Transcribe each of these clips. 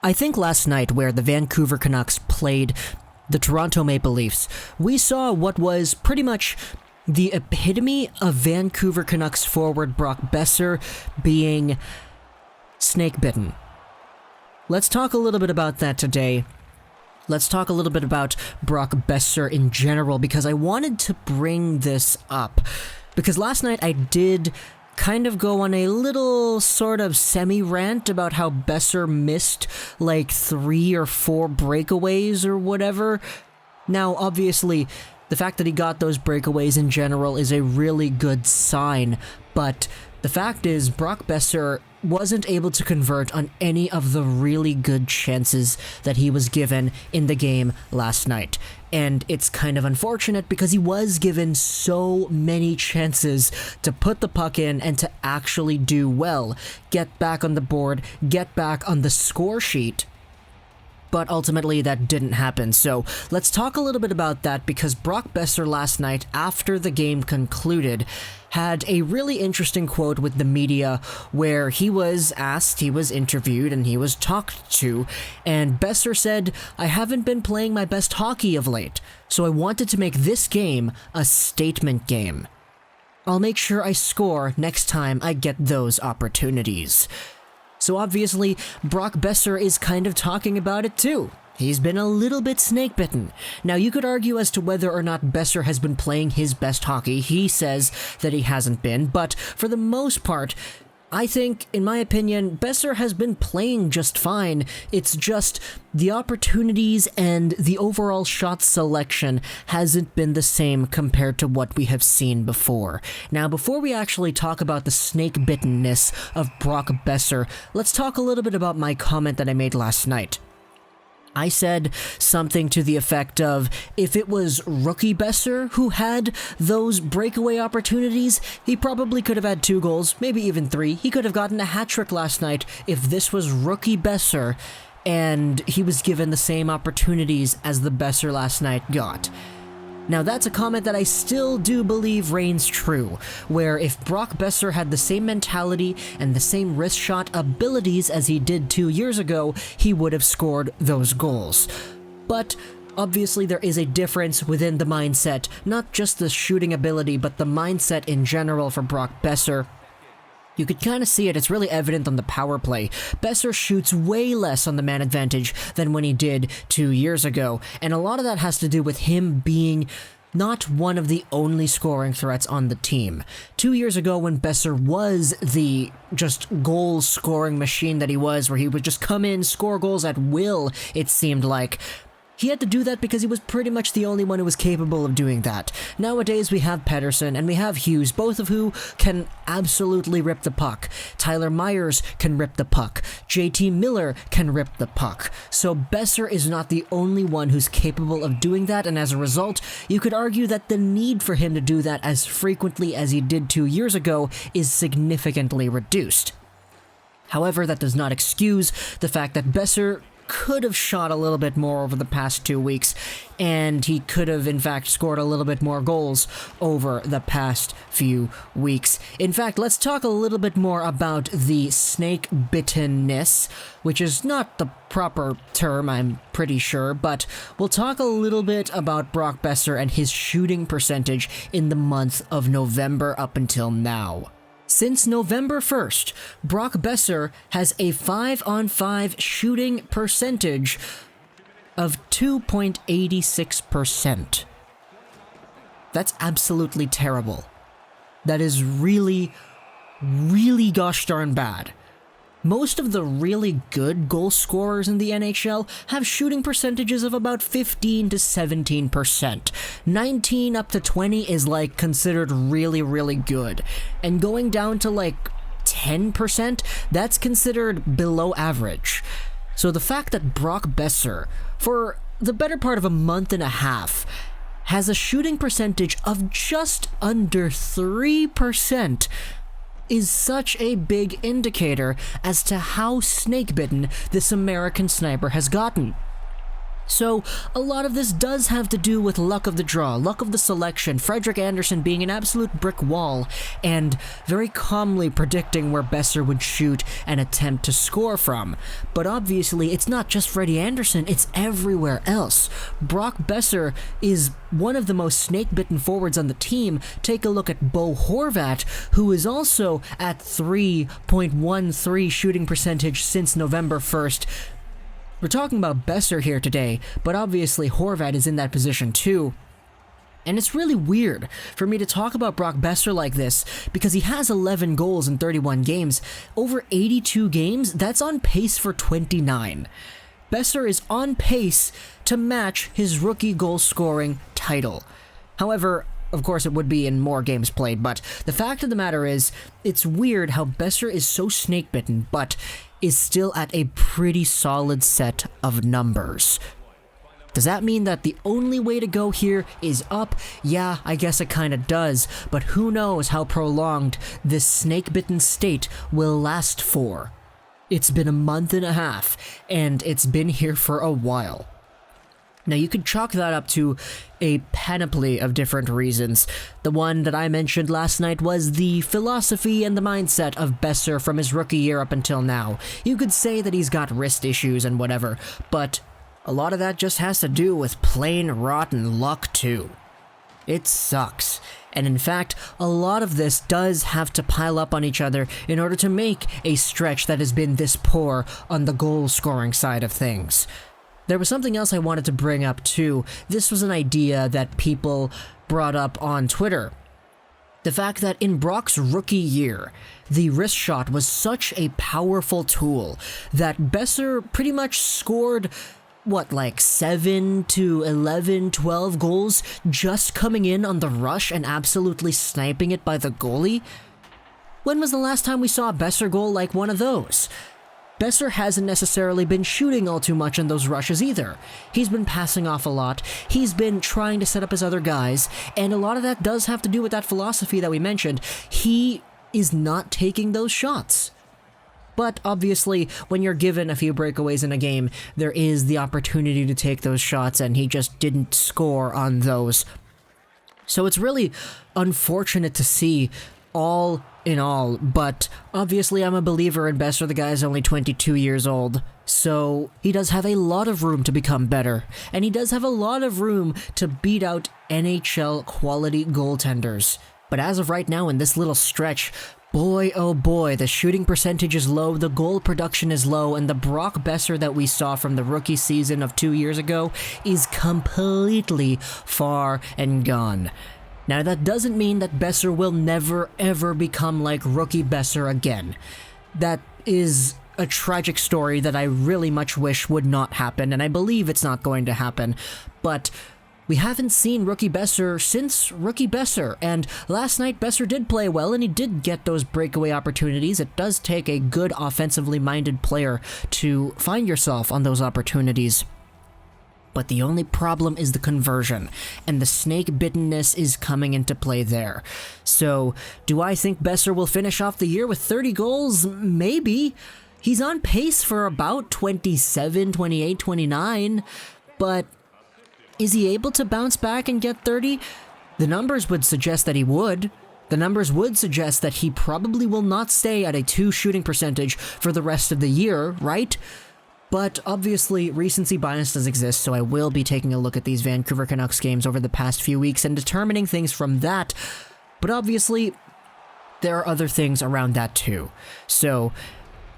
I think last night, where the Vancouver Canucks played the Toronto Maple Leafs, we saw what was pretty much the epitome of Vancouver Canucks forward Brock Boeser being snake-bitten. Let's talk a little bit about that today. Let's talk a little bit about Brock Boeser in general, because I wanted to bring this up. Because last night I did kind of go on a little sort of semi-rant about how Boeser missed like 3 or 4 breakaways or whatever. Now, obviously, the fact that he got those breakaways in general is a really good sign, but the fact is Brock Boeser wasn't able to convert on any of the really good chances that he was given in the game last night. And it's kind of unfortunate because he was given so many chances to put the puck in and to actually do well, get back on the board, get back on the score sheet. But ultimately that didn't happen. So let's talk a little bit about that, because Brock Boeser last night, after the game concluded, had a really interesting quote with the media where he was asked, he was interviewed, and he was talked to, and Boeser said, "I haven't been playing my best hockey of late, so I wanted to make this game a statement game. I'll make sure I score next time I get those opportunities." So obviously, Brock Boeser is kind of talking about it too. He's been a little bit snake-bitten. Now, you could argue as to whether or not Boeser has been playing his best hockey. He says that he hasn't been, but for the most part, I think, in my opinion, Boeser has been playing just fine. It's just the opportunities and the overall shot selection hasn't been the same compared to what we have seen before. Now, before we actually talk about the snake-bittenness of Brock Boeser, let's talk a little bit about my comment that I made last night. I said something to the effect of, if it was rookie Boeser who had those breakaway opportunities, he probably could have had 2 goals, maybe even 3. He could have gotten a hat-trick last night if this was rookie Boeser and he was given the same opportunities as the Boeser last night got. Now, that's a comment that I still do believe reigns true, where if Brock Boeser had the same mentality and the same wrist shot abilities as he did 2 years ago, he would have scored those goals. But obviously there is a difference within the mindset, not just the shooting ability, but the mindset in general for Brock Boeser. You could kind of see it, it's really evident on the power play. Boeser shoots way less on the man advantage than when he did 2 years ago, and a lot of that has to do with him being not one of the only scoring threats on the team. 2 years ago, when Boeser was the just goal-scoring machine that he was, where he would just come in, score goals at will, it seemed like, he had to do that because he was pretty much the only one who was capable of doing that. Nowadays, we have Pettersson and we have Hughes, both of who can absolutely rip the puck. Tyler Myers can rip the puck. JT Miller can rip the puck. So Boeser is not the only one who's capable of doing that, and as a result, you could argue that the need for him to do that as frequently as he did 2 years ago is significantly reduced. However, that does not excuse the fact that Boeser could have shot a little bit more over the past 2 weeks, and he could have in fact scored a little bit more goals over the past few weeks. In fact, let's talk a little bit more about the snake-bittenness, which is not the proper term, I'm pretty sure, but we'll talk a little bit about Brock Boeser and his shooting percentage in the month of November up until now. Since November 1st, Brock Boeser has a 5-on-5 shooting percentage of 2.86%. That's absolutely terrible. That is really, really gosh darn bad. Most of the really good goal scorers in the NHL have shooting percentages of about 15 to 17%. 19 up to 20 is like considered really, really good. And going down to like 10%, that's considered below average. So the fact that Brock Boeser, for the better part of a month and a half, has a shooting percentage of just under 3%, is such a big indicator as to how snake-bitten this American sniper has gotten. So, a lot of this does have to do with luck of the draw, luck of the selection, Frederik Andersen being an absolute brick wall, and very calmly predicting where Boeser would shoot and attempt to score from. But obviously, it's not just Freddie Andersen, it's everywhere else. Brock Boeser is one of the most snake-bitten forwards on the team. Take a look at Bo Horvat, who is also at 3.13 shooting percentage since November 1st. We're talking about Boeser here today, but obviously Horvat is in that position too. And it's really weird for me to talk about Brock Boeser like this because he has 11 goals in 31 games. Over 82 games, that's on pace for 29. Boeser is on pace to match his rookie goal scoring title. However, of course it would be in more games played, but the fact of the matter is, it's weird how Boeser is so snake-bitten, but is still at a pretty solid set of numbers. Does that mean that the only way to go here is up? Yeah, I guess it kinda does, but who knows how prolonged this snake-bitten state will last for. It's been a month and a half, and it's been here for a while. Now you could chalk that up to a panoply of different reasons. The one that I mentioned last night was the philosophy and the mindset of Boeser from his rookie year up until now. You could say that he's got wrist issues and whatever, but a lot of that just has to do with plain rotten luck too. It sucks. And in fact, a lot of this does have to pile up on each other in order to make a stretch that has been this poor on the goal scoring side of things. There was something else I wanted to bring up too. This was an idea that people brought up on Twitter. The fact that in Brock's rookie year, the wrist shot was such a powerful tool that Boeser pretty much scored, like 7 to 11, 12 goals just coming in on the rush and absolutely sniping it by the goalie? When was the last time we saw a Boeser goal like one of those? Boeser hasn't necessarily been shooting all too much in those rushes either. He's been passing off a lot, he's been trying to set up his other guys, and a lot of that does have to do with that philosophy that we mentioned. He is not taking those shots. But obviously, when you're given a few breakaways in a game, there is the opportunity to take those shots, and he just didn't score on those. So it's really unfortunate to see all in all, but obviously I'm a believer in Boeser. The guy is only 22 years old, so he does have a lot of room to become better, and he does have a lot of room to beat out NHL quality goaltenders. But as of right now in this little stretch, boy oh boy, the shooting percentage is low, the goal production is low, and the Brock Boeser that we saw from the rookie season of 2 years ago is completely far and gone. Now that doesn't mean that Boeser will never ever become like rookie Boeser again. That is a tragic story that I really much wish would not happen, and I believe it's not going to happen, but we haven't seen rookie Boeser since rookie Boeser, and last night Boeser did play well and he did get those breakaway opportunities. It does take a good offensively minded player to find yourself on those opportunities. But the only problem is the conversion, and the snake-bittenness is coming into play there. So, do I think Boeser will finish off the year with 30 goals? Maybe. He's on pace for about 27, 28, 29, but is he able to bounce back and get 30? The numbers would suggest that he would. The numbers would suggest that he probably will not stay at a 2 shooting percentage for the rest of the year, right? But obviously, recency bias does exist, so I will be taking a look at these Vancouver Canucks games over the past few weeks and determining things from that. But obviously, there are other things around that too. So,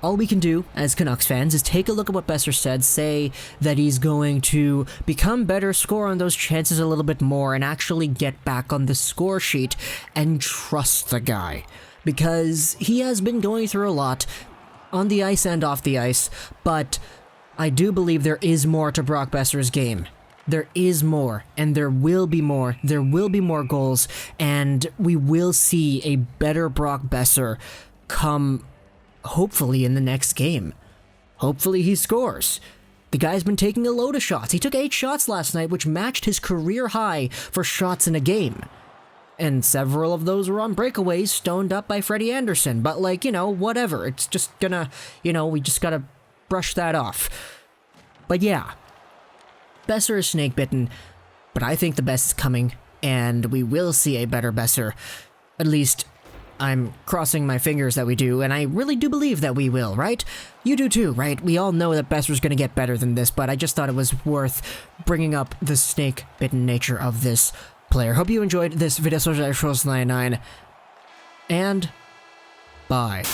all we can do as Canucks fans is take a look at what Boeser said, say that he's going to become better, score on those chances a little bit more, and actually get back on the score sheet and trust the guy. Because he has been going through a lot on the ice and off the ice, but I do believe there is more to Brock Boeser's game. There is more, and there will be more. There will be more goals, and we will see a better Brock Boeser come, hopefully, in the next game. Hopefully he scores. The guy's been taking a load of shots. He took 8 shots last night, which matched his career high for shots in a game. And several of those were on breakaways stoned up by Freddie Andersen. But, whatever. It's just gonna, we just gotta brush that off. But yeah, Boeser is snake bitten, but I think the best is coming, and we will see a better Boeser. At least, I'm crossing my fingers that we do, and I really do believe that we will, right? You do too, right? We all know that Boeser's gonna get better than this, but I just thought it was worth bringing up the snake-bitten nature of this player. Hope you enjoyed this video, and bye.